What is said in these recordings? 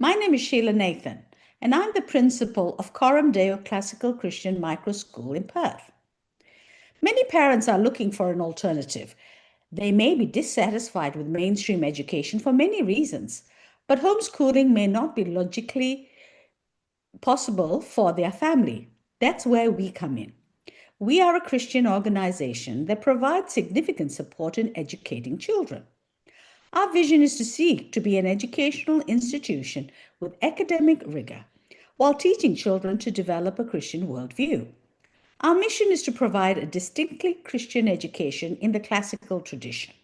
My name is Sheila Nathan, and I'm the principal of Coram Deo Classical Christian Micro School in Perth. Many parents are looking for an alternative. They may be dissatisfied with mainstream education for many reasons, but homeschooling may not be logically possible for their family. That's where we come in. We are a Christian organization that provides significant support in educating children. Our vision is to seek to be an educational institution with academic rigor while teaching children to develop a Christian worldview. Our mission is to provide a distinctly Christian education in the classical tradition,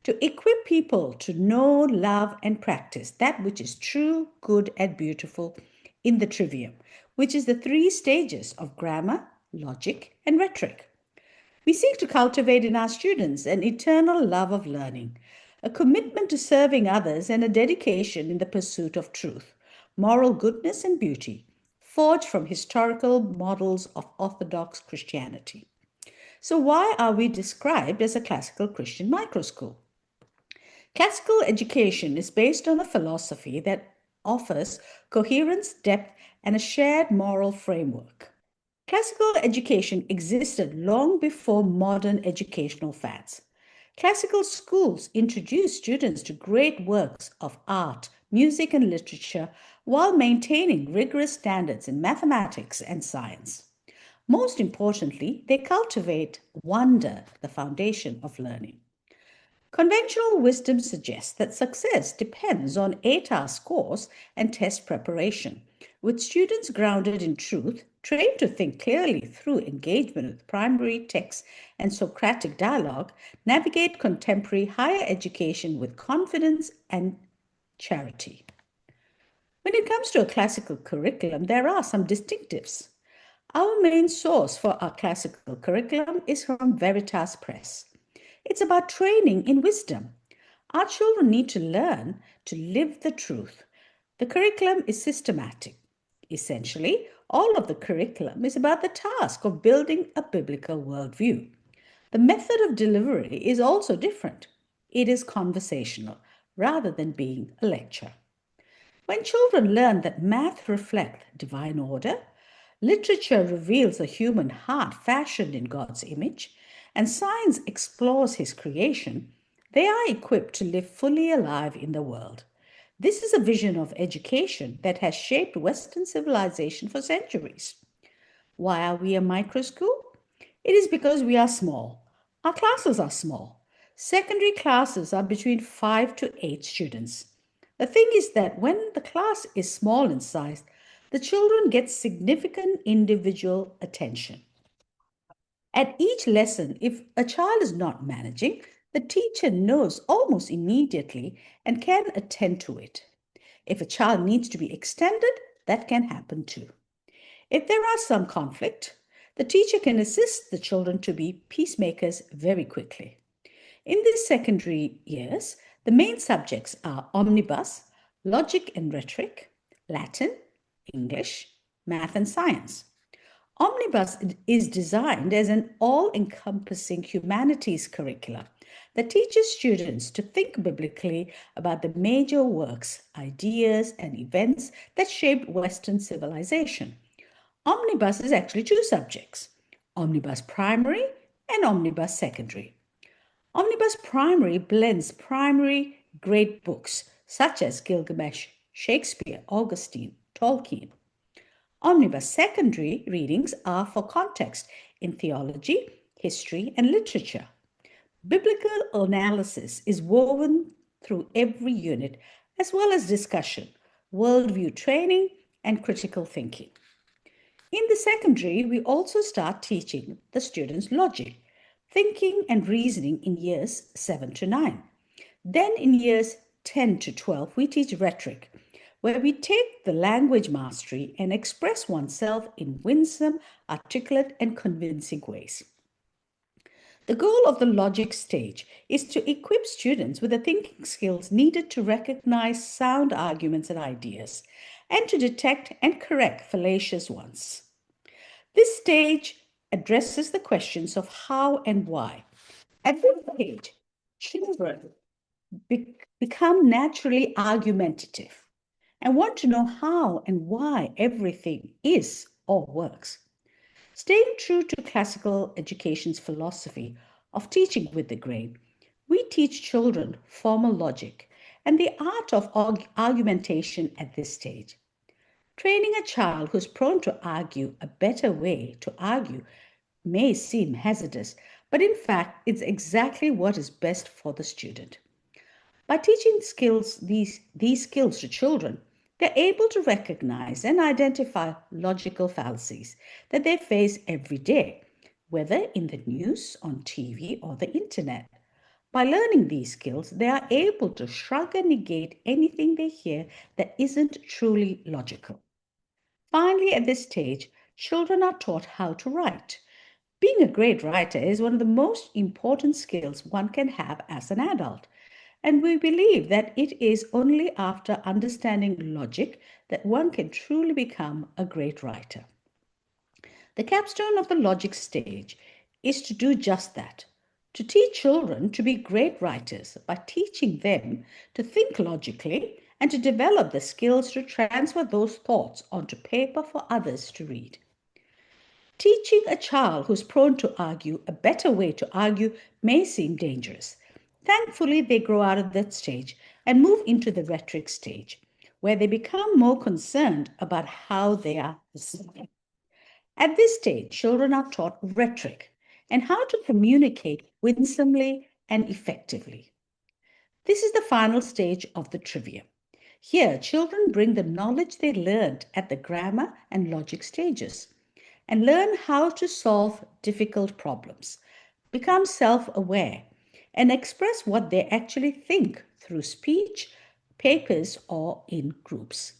to equip people to know, love, and practice that which is true, good, and beautiful in the trivium, which is the three stages of grammar, logic, and rhetoric. We seek to cultivate in our students an eternal love of learning, a commitment to serving others, and a dedication in the pursuit of truth, moral goodness, and beauty, forged from historical models of Orthodox Christianity. So, why are we described as a classical Christian microschool? Classical education is based on a philosophy that offers coherence, depth, and a shared moral framework. Classical education existed long before modern educational fads. Classical schools introduced students to great works of art, music, and literature while maintaining rigorous standards in mathematics and science. Most importantly, they cultivate wonder, the foundation of learning. Conventional wisdom suggests that success depends on ATAR scores and test preparation, with students grounded in truth, trained to think clearly through engagement with primary texts and Socratic dialogue, navigate contemporary higher education with confidence and charity. When it comes to a classical curriculum, there are some distinctives. Our main source for our classical curriculum is from Veritas Press. It's about training in wisdom. Our children need to learn to live the truth. The curriculum is systematic. Essentially, all of the curriculum is about the task of building a biblical worldview. The method of delivery is also different. It is conversational rather than being a lecture. When children learn that math reflects divine order, literature reveals a human heart fashioned in God's image, and science explores his creation, they are equipped to live fully alive in the world. This is a vision of education that has shaped Western civilization for centuries. Why are we a micro school? It is because we are small. Our classes are small. Secondary classes are between 5 to 8 students. The thing is that when the class is small in size, the children get significant individual attention. At each lesson, if a child is not managing, the teacher knows almost immediately and can attend to it. If a child needs to be extended, that can happen too. If there are some conflict, the teacher can assist the children to be peacemakers very quickly. In these secondary years, the main subjects are omnibus, logic and rhetoric, Latin, English, math, and science. Omnibus is designed as an all-encompassing humanities curricula that teaches students to think biblically about the major works, ideas, and events that shaped Western civilization. Omnibus is actually two subjects, Omnibus Primary and Omnibus Secondary. Omnibus Primary blends primary great books such as Gilgamesh, Shakespeare, Augustine, Tolkien. Omnibus Secondary readings are for context in theology, history, and literature. Biblical analysis is woven through every unit, as well as discussion, worldview training, and critical thinking. In the secondary, we also start teaching the students logic, thinking, and reasoning in years 7 to 9. Then in years 10 to 12, we teach rhetoric, where we take the language mastery and express oneself in winsome, articulate, and convincing ways. The goal of the logic stage is to equip students with the thinking skills needed to recognize sound arguments and ideas, and to detect and correct fallacious ones. This stage addresses the questions of how and why. At this stage, children become naturally argumentative. and want to know how and why everything is or works. Staying true to classical education's philosophy of teaching with the grain, we teach children formal logic and the art of argumentation at this stage. Training a child who's prone to argue a better way to argue may seem hazardous, but in fact, it's exactly what is best for the student. By teaching these skills to children, they're able to recognize and identify logical fallacies that they face every day, whether in the news, on TV, or the internet. By learning these skills, they are able to shrug and negate anything they hear that isn't truly logical. Finally, at this stage, children are taught how to write. Being a great writer is one of the most important skills one can have as an adult. And we believe that it is only after understanding logic that one can truly become a great writer. The capstone of the logic stage is to do just that, to teach children to be great writers by teaching them to think logically and to develop the skills to transfer those thoughts onto paper for others to read. Teaching a child who's prone to argue a better way to argue may seem dangerous. Thankfully, they grow out of that stage and move into the rhetoric stage, where they become more concerned about how they are perceived. At this stage, children are taught rhetoric and how to communicate winsomely and effectively. This is the final stage of the trivia. Here, children bring the knowledge they learned at the grammar and logic stages and learn how to solve difficult problems, become self aware, and express what they actually think through speech, papers, or in groups.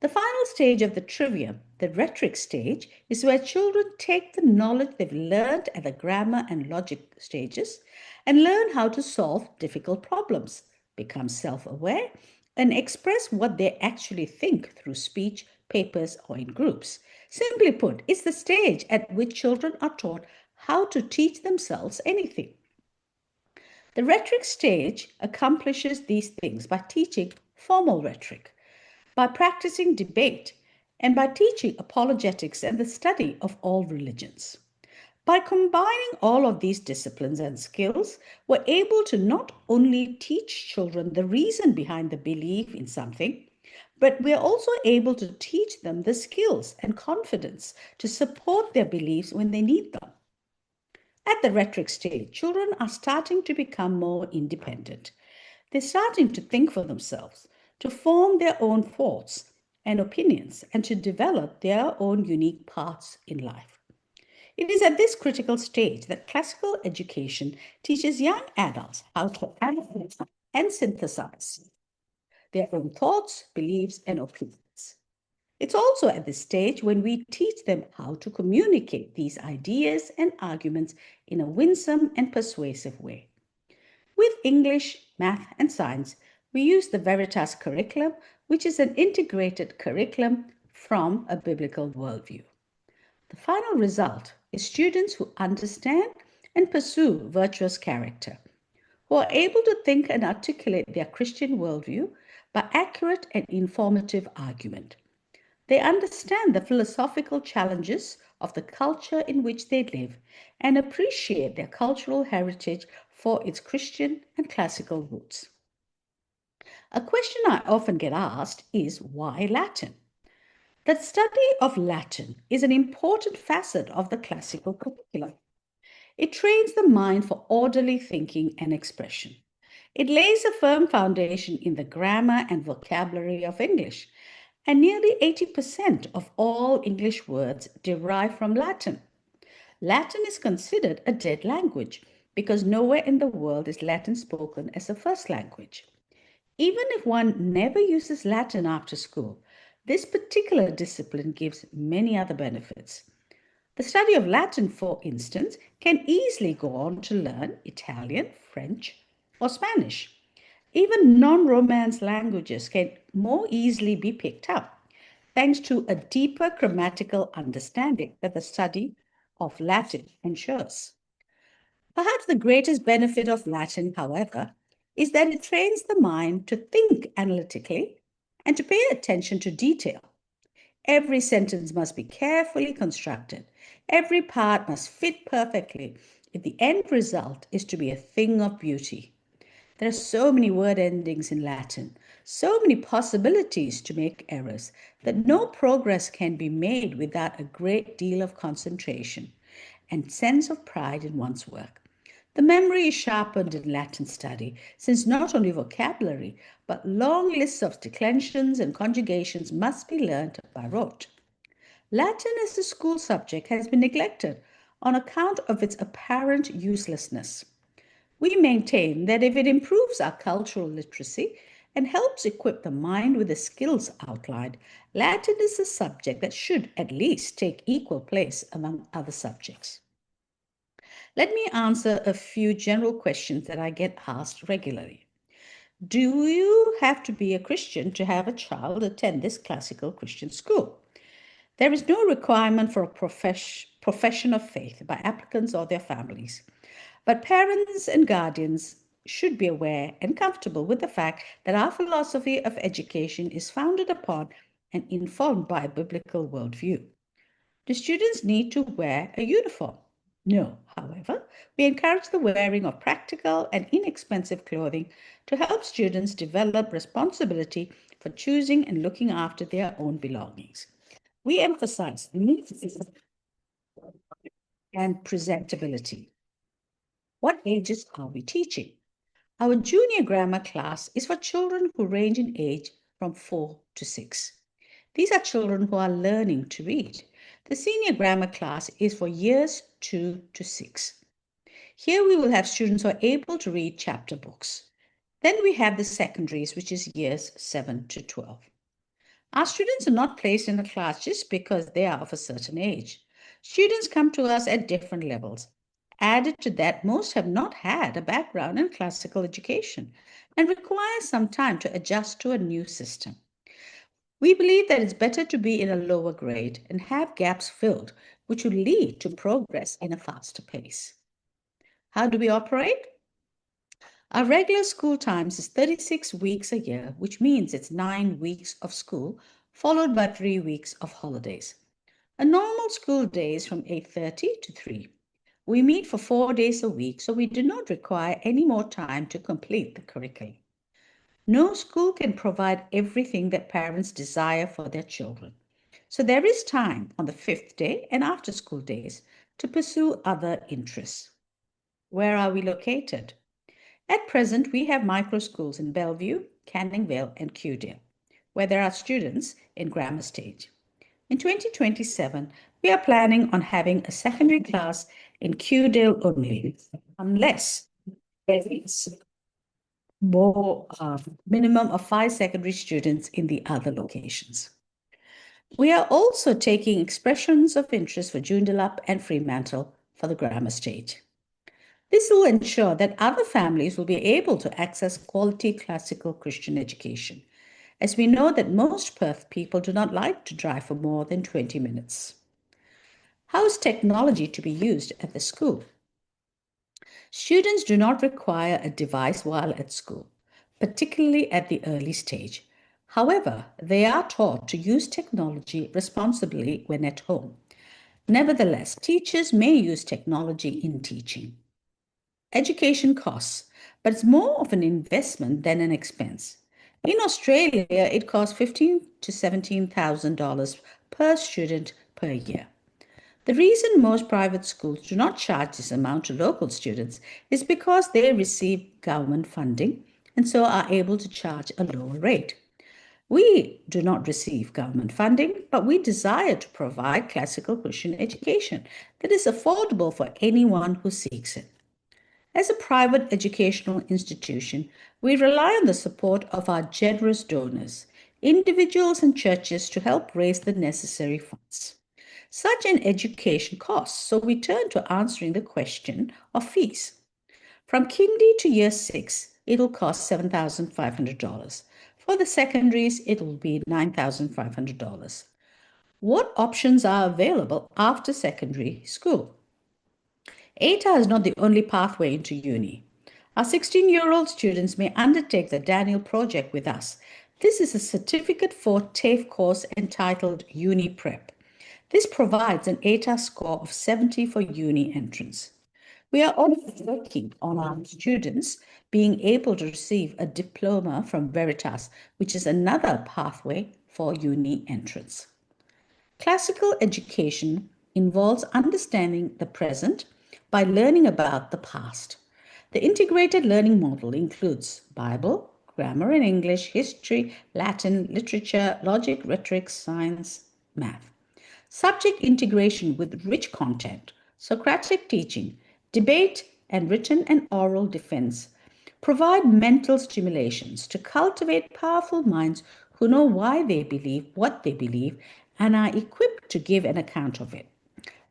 The final stage of the trivia, the rhetoric stage, is where children take the knowledge they've learned at the grammar and logic stages and learn how to solve difficult problems, become self aware, and express what they actually think through speech, papers, or in groups. Simply put, it's the stage at which children are taught how to teach themselves anything. The rhetoric stage accomplishes these things by teaching formal rhetoric, by practicing debate, and by teaching apologetics and the study of all religions. By combining all of these disciplines and skills, we're able to not only teach children the reason behind the belief in something, but we're also able to teach them the skills and confidence to support their beliefs when they need them. At the rhetoric stage, children are starting to become more independent. They're starting to think for themselves, to form their own thoughts and opinions, and to develop their own unique paths in life. It is at this critical stage that classical education teaches young adults how to analyze and synthesize their own thoughts, beliefs, and opinions. It's also at this stage when we teach them how to communicate these ideas and arguments in a winsome and persuasive way. With English, math, and science, we use the Veritas curriculum, which is an integrated curriculum from a biblical worldview. The final result is students who understand and pursue virtuous character, who are able to think and articulate their Christian worldview by accurate and informative argument. They understand the philosophical challenges of the culture in which they live and appreciate their cultural heritage for its Christian and classical roots. A question I often get asked is why Latin? The study of Latin is an important facet of the classical curriculum. It trains the mind for orderly thinking and expression. It lays a firm foundation in the grammar and vocabulary of English, and nearly 80% of all English words derive from Latin. Latin is considered a dead language because nowhere in the world is Latin spoken as a first language. Even if one never uses Latin after school, this particular discipline gives many other benefits. The study of Latin, for instance, can easily go on to learn Italian, French, or Spanish. Even non-Romance languages can more easily be picked up thanks to a deeper grammatical understanding that the study of Latin ensures. Perhaps the greatest benefit of Latin, however, is that it trains the mind to think analytically and to pay attention to detail. Every sentence must be carefully constructed. Every part must fit perfectly if the end result is to be a thing of beauty. There are so many word endings in Latin, so many possibilities to make errors, that no progress can be made without a great deal of concentration and sense of pride in one's work. The memory is sharpened in Latin study, since not only vocabulary, but long lists of declensions and conjugations must be learnt by rote. Latin as a school subject has been neglected on account of its apparent uselessness. We maintain that if it improves our cultural literacy and helps equip the mind with the skills outlined, Latin is a subject that should at least take equal place among other subjects. Let me answer a few general questions that I get asked regularly. Do you have to be a Christian to have a child attend this classical Christian school? There is no requirement for a profession of faith by applicants or their families, but parents and guardians should be aware and comfortable with the fact that our philosophy of education is founded upon and informed by a biblical worldview. Do students need to wear a uniform? No. However, we encourage the wearing of practical and inexpensive clothing to help students develop responsibility for choosing and looking after their own belongings. We emphasize neat and presentability. What ages are we teaching? Our junior grammar class is for children who range in age from 4 to 6. These are children who are learning to read. The senior grammar class is for years 2 to 6. Here we will have students who are able to read chapter books. Then we have the secondaries, which is years 7 to 12. Our students are not placed in a class just because they are of a certain age. Students come to us at different levels. Added to that, most have not had a background in classical education and require some time to adjust to a new system. We believe that it's better to be in a lower grade and have gaps filled, which will lead to progress in a faster pace. How do we operate? Our regular school times is 36 weeks a year, which means it's 9 weeks of school, followed by 3 weeks of holidays. A normal school day is from 8:30 to 3. We meet for 4 days a week, so we do not require any more time to complete the curriculum. No school can provide everything that parents desire for their children. So there is time on the 5th day and after school days to pursue other interests. Where are we located? At present, we have micro schools in Bellevue, Canning Vale, and Cudale, where there are students in grammar stage. In 2027, we are planning on having a secondary class in Cudale only, unless there is more minimum of 5 secondary students in the other locations. We are also taking expressions of interest for Joondalup and Fremantle for the grammar stage. This will ensure that other families will be able to access quality classical Christian education, as we know that most Perth people do not like to drive for more than 20 minutes. How is technology to be used at the school? Students do not require a device while at school, particularly at the early stage. However, they are taught to use technology responsibly when at home. Nevertheless, teachers may use technology in teaching. Education costs, but it's more of an investment than an expense. In Australia, it costs $15,000 to $17,000 per student per year. The reason most private schools do not charge this amount to local students is because they receive government funding and so are able to charge a lower rate. We do not receive government funding, but we desire to provide classical Christian education that is affordable for anyone who seeks it. As a private educational institution, we rely on the support of our generous donors, individuals and churches to help raise the necessary funds. Such an education costs, so we turn to answering the question of fees. From kindy to year 6, it'll cost $7,500. For the secondaries, it will be $9,500. What options are available after secondary school? ATA is not the only pathway into uni. Our 16-year-old students may undertake the Daniel Project with us, This is a certificate for TAFE course entitled Uni Prep. This provides an ATA score of 70 for uni entrance. We are also working on our students being able to receive a diploma from Veritas, which is another pathway for uni entrance. Classical education involves understanding the present by learning about the past. The integrated learning model includes Bible, grammar and English, history, Latin, literature, logic, rhetoric, science, math. Subject integration with rich content, Socratic teaching, debate, and written and oral defense provide mental stimulations to cultivate powerful minds who know why they believe what they believe and are equipped to give an account of it.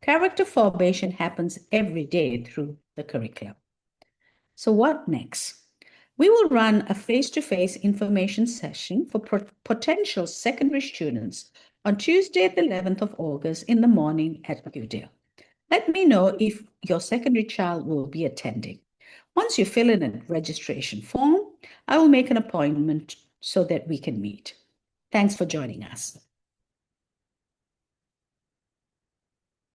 Character formation happens every day through the curriculum. So, what next? We will run a face-to-face information session for potential secondary students on Tuesday, the 11th of August in the morning at Udale. Let me know if your secondary child will be attending. Once you fill in a registration form, I will make an appointment so that we can meet. Thanks for joining us.